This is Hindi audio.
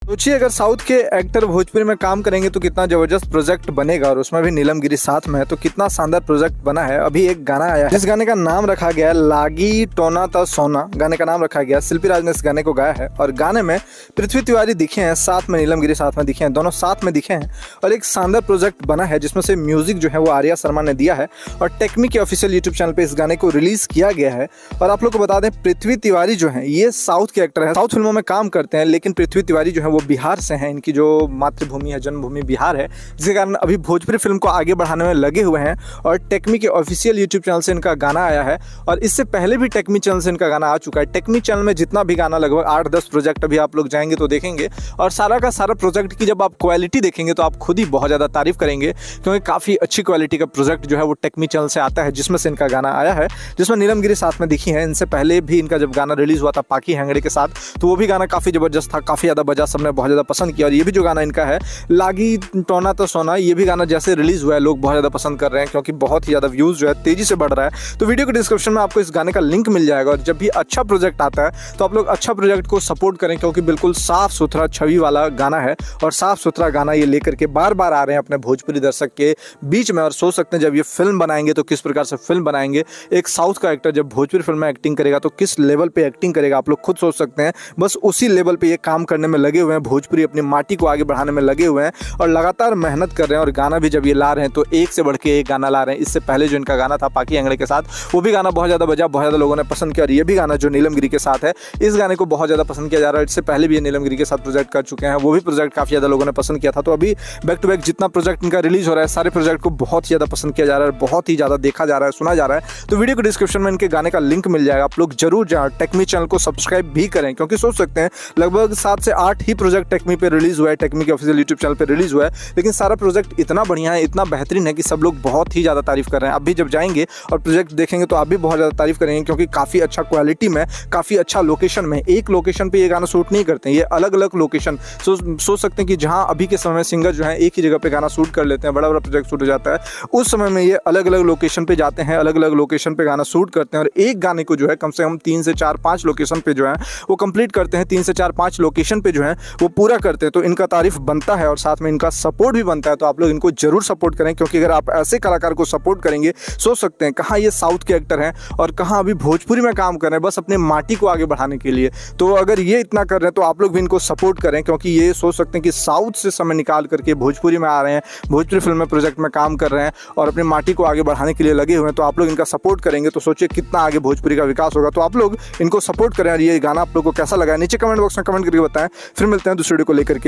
सोचिए अगर साउथ के एक्टर भोजपुरी में काम करेंगे तो कितना जबरदस्त प्रोजेक्ट बनेगा, और उसमें भी नीलम गिरी साथ में है तो कितना शानदार प्रोजेक्ट बना है। अभी एक गाना आया है जिस गाने का नाम रखा गया है लागी टोना ता सोना, गाने का नाम रखा गया। शिल्पी राज ने इस गाने को गाया है और गाने में पृथ्वी तिवारी दिखे हैं, साथ में नीलम गिरी साथ में दिखे हैं, दोनों साथ में दिखे हैं और एक शानदार प्रोजेक्ट बना है जिसमें से म्यूजिक जो है वो आर्या शर्मा ने दिया है और टेक्मी के ऑफिशियल यूट्यूब चैनल पर इस गाने को रिलीज किया गया है। और आप लोग को बता दें पृथ्वी तिवारी जो है ये साउथ के एक्टर है, साउथ फिल्मों में काम करते हैं, लेकिन पृथ्वी तिवारी जो है वो बिहार से हैं। इनकी जो मातृभूमि है, जन्मभूमि बिहार है, जिसके कारण अभी भोजपुरी फिल्म को आगे बढ़ाने में लगे हुए हैं। और टेक्मी के ऑफिशियल यूट्यूब चैनल से इनका गाना आया है और इससे पहले भी टेक्मी चैनल से इनका गाना आ चुका है। टेक्मी चैनल में जितना भी गाना लगभग 8-10 प्रोजेक्ट अभी आप लोग जाएंगे तो देखेंगे, और सारा का सारा प्रोजेक्ट की जब आप क्वालिटी देखेंगे तो आप खुद ही बहुत ज़्यादा तारीफ करेंगे, क्योंकि काफ़ी अच्छी क्वालिटी का प्रोजेक्ट जो है वो टेक्मी चैनल से आता है, जिसमें से इनका गाना आया है, जिसमें नीलम गिरी साथ में दिखी है। इनसे पहले भी इनका जब गाना रिलीज हुआ था पाकी हैंगड़े के साथ, तो वो भी गाना काफ़ी ज़बरदस्त था, काफ़ी ज़्यादा बजा, सबने बहुत ज़्यादा पसंद किया। और ये भी जो गाना इनका है लागी टोना तो सोना, ये भी गाना जैसे रिलीज हुआ है लोग बहुत ज़्यादा पसंद कर रहे हैं, क्योंकि बहुत ही ज़्यादा व्यूज़ जो है तेज़ी से बढ़ रहा है। तो वीडियो के डिस्क्रिप्शन में आपको इस गाने का लिंक मिल जाएगा। और जब भी अच्छा प्रोजेक्ट आता है तो आप लोग अच्छा प्रोजेक्ट को सपोर्ट करें, क्योंकि बिल्कुल साफ सुथरा छवि वाला गाना है और साफ सुथरा गाना ये लेकर के बार बार आ रहे हैं अपने भोजपुरी दर्शक के बीच में। और सोच सकते हैं जब ये फिल्म बनाएंगे तो किस प्रकार से फिल्म बनाएंगे। एक साउथ का एक्टर जब भोजपुरी फिल्म में एक्टिंग करेगा तो किस लेवल पे एक्टिंग करेगा, आप लोग खुद सोच सकते हैं। बस उसी लेवल पे ये काम करने में लगे हुए हैं, भोजपुरी अपनी माटी को आगे बढ़ाने में लगे हुए हैं और लगातार मेहनत कर रहे हैं। और गाना भी जब ये ला रहे हैं तो एक से बढ़ के एक गाना ला रहे हैं। इससे पहले जो इनका गाना था पाकी हैंगड़े के साथ, वो भी गाना बहुत ज़्यादा बजा, बहुत ज़्यादा लोगों ने पसंद किया। और ये भी गाना जो नीलम गिरी के साथ है, इस गाने को बहुत ज़्यादा पसंद किया जा रहा है। इससे पहले भी ये नीलम गिरी के साथ प्रोजेक्ट कर चुके हैं, वो भी प्रोजेक्ट काफ़ी ज़्यादा लोगों ने पसंद किया था। तो अभी बैक टू बैक जितना प्रोजेक्ट इनका रिलीज हो रहा है, सारे प्रोजेक्ट को बहुत ही ज़्यादा पसंद किया जा रहा है, बहुत ही ज़्यादा देखा जा रहा है, सुना जा रहा है। तो वीडियो को डिस्क्रिप्शन में इनके गाने का लिंक मिल जाएगा, आप लोग जरूर जाएं। टेक्मी चैनल को सब्सक्राइब भी करें, क्योंकि सोच सकते हैं लगभग 7 से 8 ही प्रोजेक्ट टेक्मी पे रिलीज हुआ है, टेक्मी के ऑफिशियल यूट्यूब चैनल पे रिलीज हुआ है, लेकिन सारा प्रोजेक्ट इतना बढ़िया है, इतना बेहतरीन है कि सब लोग बहुत ही ज़्यादा तारीफ कर रहे हैं। आप भी जब जाएंगे और प्रोजेक्ट देखेंगे तो आप भी बहुत ज़्यादा तारीफ करेंगे, क्योंकि काफ़ी अच्छा क्वालिटी में, काफ़ी अच्छा लोकेशन में, एक लोकेशन पे ये गाना शूट नहीं करते हैं, ये अलग अलग लोकेशन सोच सकते हैं कि जहाँ अभी के समय में सिंगर जो है एक ही जगह पे गाना शूट कर लेते हैं, बड़ा बड़ा प्रोजेक्ट शूट हो जाता है, उस समय में ये अलग अलग लोकेशन पे जाते हैं, अलग अलग लोकेशन पे गाना शूट करते हैं। और एक गाने को जो है कम से कम 3 से 4-5 लोकेशन पे जो है वो कंप्लीट करते हैं, 3 से 4-5 लोकेशन पे जो है वो पूरा करते हैं। तो इनका तारीफ बनता है और साथ में इनका सपोर्ट भी बनता है। तो आप लोग इनको जरूर सपोर्ट करें, क्योंकि अगर आप ऐसे कलाकार को सपोर्ट करेंगे, सोच सकते हैं कहाँ ये साउथ के एक्टर हैं और कहाँ अभी भोजपुरी में काम कर रहे हैं बस अपने माटी को आगे बढ़ाने के लिए। तो अगर ये इतना कर रहे हैं तो आप लोग भी इनको सपोर्ट करें, क्योंकि ये सोच सकते हैं कि साउथ से समय निकाल करके भोजपुरी में आ रहे हैं, भोजपुरी फिल्म में प्रोजेक्ट में काम कर रहे हैं और अपनी माटी को आगे बढ़ाने के लिए लगे हुए हैं। तो आप लोग इनका सपोर्ट करेंगे तो सोचिए कितना आगे भोजपुरी का विकास होगा। तो आप लोग इनको सपोर्ट करें। और ये गाना आप लोग को कैसा लगा नीचे कमेंट बॉक्स में कमेंट करके बताएं। फिर मिलते हैं दूसरे वीडियो को लेकर के।